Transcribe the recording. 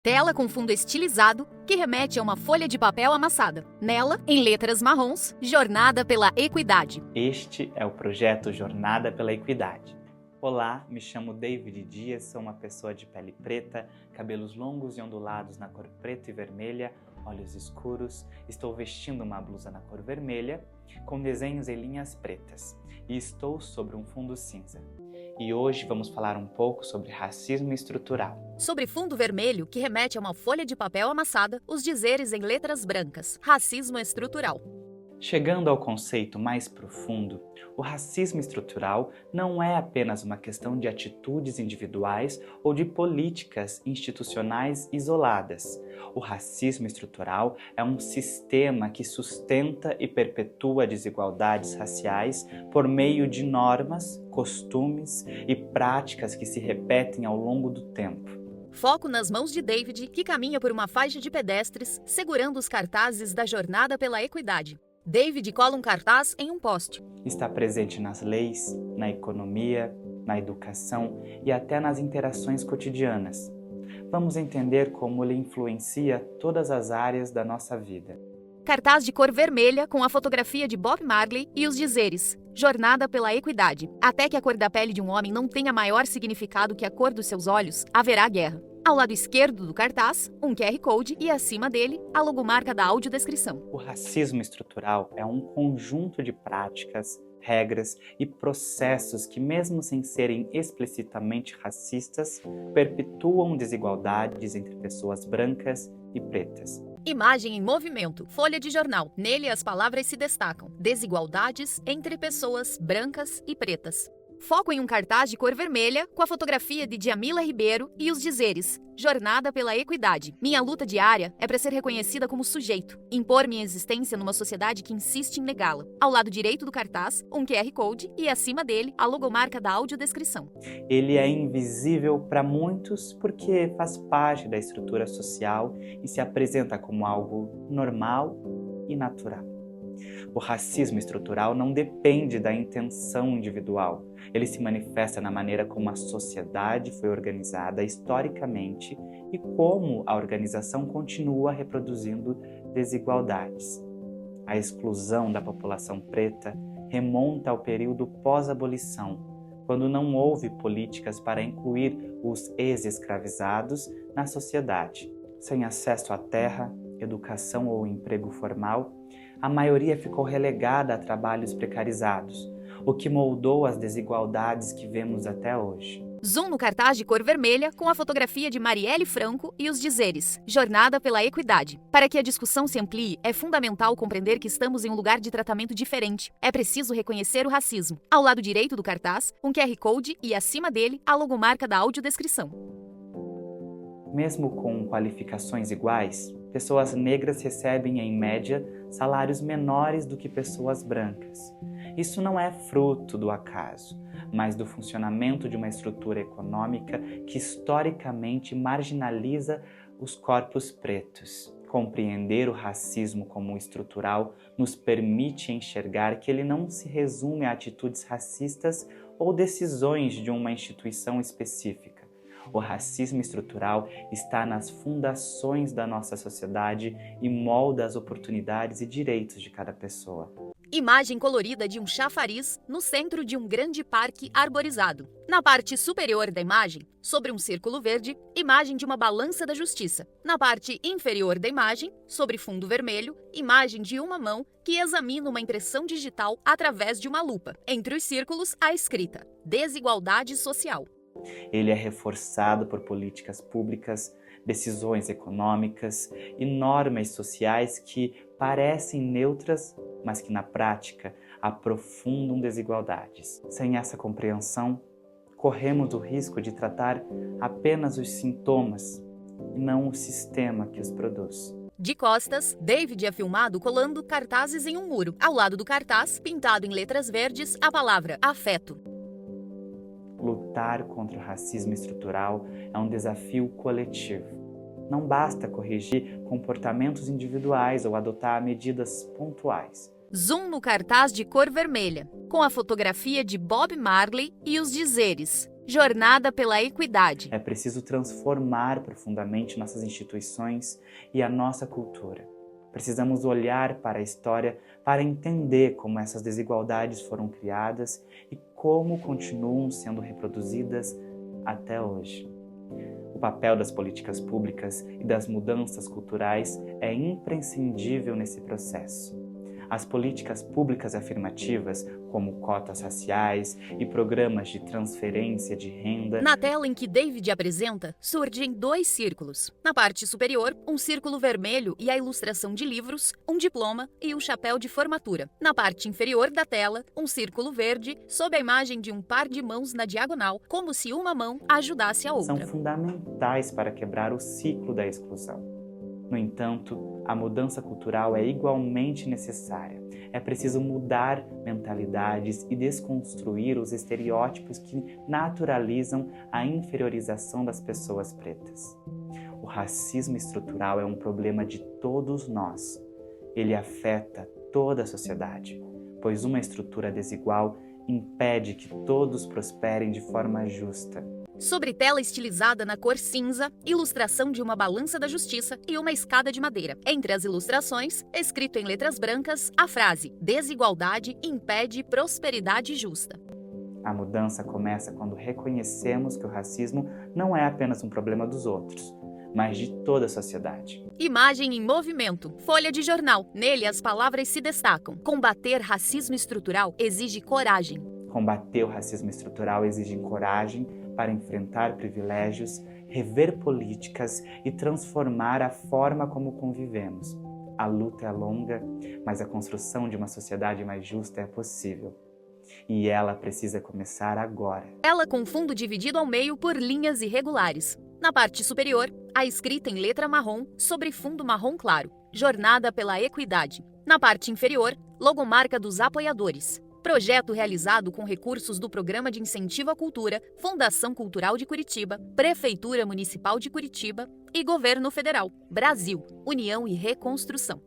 Tela com fundo estilizado que remete a uma folha de papel amassada. Nela, em letras marrons, Jornada pela Equidade. Este é o projeto Jornada pela Equidade. Olá, me chamo David Dias, sou uma pessoa de pele preta, cabelos longos e ondulados na cor preto e vermelha, olhos escuros, estou vestindo uma blusa na cor vermelha, com desenhos em linhas pretas, e estou sobre um fundo cinza. E hoje vamos falar um pouco sobre racismo estrutural. Sobre fundo vermelho, que remete a uma folha de papel amassada, os dizeres em letras brancas. Racismo estrutural. Chegando ao conceito mais profundo, o racismo estrutural não é apenas uma questão de atitudes individuais ou de políticas institucionais isoladas. O racismo estrutural é um sistema que sustenta e perpetua desigualdades raciais por meio de normas, costumes e práticas que se repetem ao longo do tempo. Foco nas mãos de David, que caminha por uma faixa de pedestres, segurando os cartazes da Jornada pela Equidade. David cola um cartaz em um poste. Está presente nas leis, na economia, na educação e até nas interações cotidianas. Vamos entender como ele influencia todas as áreas da nossa vida. Cartaz de cor vermelha com a fotografia de Bob Marley e os dizeres Jornada pela Equidade. Até que a cor da pele de um homem não tenha maior significado que a cor dos seus olhos, haverá guerra. Ao lado esquerdo do cartaz, um QR Code e acima dele, a logomarca da audiodescrição. O racismo estrutural é um conjunto de práticas, regras e processos que, mesmo sem serem explicitamente racistas, perpetuam desigualdades entre pessoas brancas e pretas. Imagem em movimento, folha de jornal. Nele as palavras se destacam. Desigualdades entre pessoas brancas e pretas. Foco em um cartaz de cor vermelha com a fotografia de Djamila Ribeiro e os dizeres Jornada pela Equidade. Minha luta diária é para ser reconhecida como sujeito, impor minha existência numa sociedade que insiste em negá-la. Ao lado direito do cartaz, um QR Code e acima dele, a logomarca da audiodescrição. Ele é invisível para muitos porque faz parte da estrutura social e se apresenta como algo normal e natural. O racismo estrutural não depende da intenção individual. Ele se manifesta na maneira como a sociedade foi organizada historicamente e como a organização continua reproduzindo desigualdades. A exclusão da população preta remonta ao período pós-abolição, quando não houve políticas para incluir os ex-escravizados na sociedade. Sem acesso à terra, educação ou emprego formal, a maioria ficou relegada a trabalhos precarizados, o que moldou as desigualdades que vemos até hoje. Zoom no cartaz de cor vermelha com a fotografia de Marielle Franco e os dizeres Jornada pela Equidade. Para que a discussão se amplie, é fundamental compreender que estamos em um lugar de tratamento diferente. É preciso reconhecer o racismo. Ao lado direito do cartaz, um QR Code e acima dele, a logomarca da audiodescrição. Mesmo com qualificações iguais, pessoas negras recebem, em média, salários menores do que pessoas brancas. Isso não é fruto do acaso, mas do funcionamento de uma estrutura econômica que historicamente marginaliza os corpos pretos. Compreender o racismo como estrutural nos permite enxergar que ele não se resume a atitudes racistas ou decisões de uma instituição específica. O racismo estrutural está nas fundações da nossa sociedade e molda as oportunidades e direitos de cada pessoa. Imagem colorida de um chafariz no centro de um grande parque arborizado. Na parte superior da imagem, sobre um círculo verde, imagem de uma balança da justiça. Na parte inferior da imagem, sobre fundo vermelho, imagem de uma mão que examina uma impressão digital através de uma lupa. Entre os círculos, a escrita Desigualdade Social. Ele é reforçado por políticas públicas, decisões econômicas e normas sociais que parecem neutras, mas que na prática aprofundam desigualdades. Sem essa compreensão, corremos o risco de tratar apenas os sintomas e não o sistema que os produz. De costas, David é filmado colando cartazes em um muro. Ao lado do cartaz, pintado em letras verdes, a palavra afeto. Lutar contra o racismo estrutural é um desafio coletivo. Não basta corrigir comportamentos individuais ou adotar medidas pontuais. Zoom no cartaz de cor vermelha, com a fotografia de Bob Marley e os dizeres Jornada pela Equidade. É preciso transformar profundamente nossas instituições e a nossa cultura. Precisamos olhar para a história para entender como essas desigualdades foram criadas e como continuam sendo reproduzidas até hoje. O papel das políticas públicas e das mudanças culturais é imprescindível nesse processo. As políticas públicas afirmativas, como cotas raciais e programas de transferência de renda. Na tela em que David apresenta, surgem 2 círculos. Na parte superior, um círculo vermelho e a ilustração de livros, um diploma e um chapéu de formatura. Na parte inferior da tela, um círculo verde, sob a imagem de um par de mãos na diagonal, como se uma mão ajudasse a outra. São fundamentais para quebrar o ciclo da exclusão. No entanto, a mudança cultural é igualmente necessária. É preciso mudar mentalidades e desconstruir os estereótipos que naturalizam a inferiorização das pessoas pretas. O racismo estrutural é um problema de todos nós. Ele afeta toda a sociedade, pois uma estrutura desigual impede que todos prosperem de forma justa. Sobre tela estilizada na cor cinza, ilustração de uma balança da justiça e uma escada de madeira. Entre as ilustrações, escrito em letras brancas, a frase "Desigualdade impede prosperidade justa". A mudança começa quando reconhecemos que o racismo não é apenas um problema dos outros, mas de toda a sociedade. Imagem em movimento. Folha de jornal. Nele as palavras se destacam. Combater racismo estrutural exige coragem. Combater o racismo estrutural exige coragem para enfrentar privilégios, rever políticas e transformar a forma como convivemos. A luta é longa, mas a construção de uma sociedade mais justa é possível. E ela precisa começar agora. Ela com fundo dividido ao meio por linhas irregulares. Na parte superior, a escrita em letra marrom sobre fundo marrom claro. Jornada pela Equidade. Na parte inferior, logomarca dos apoiadores. Projeto realizado com recursos do Programa de Incentivo à Cultura, Fundação Cultural de Curitiba, Prefeitura Municipal de Curitiba e Governo Federal. Brasil, União e Reconstrução.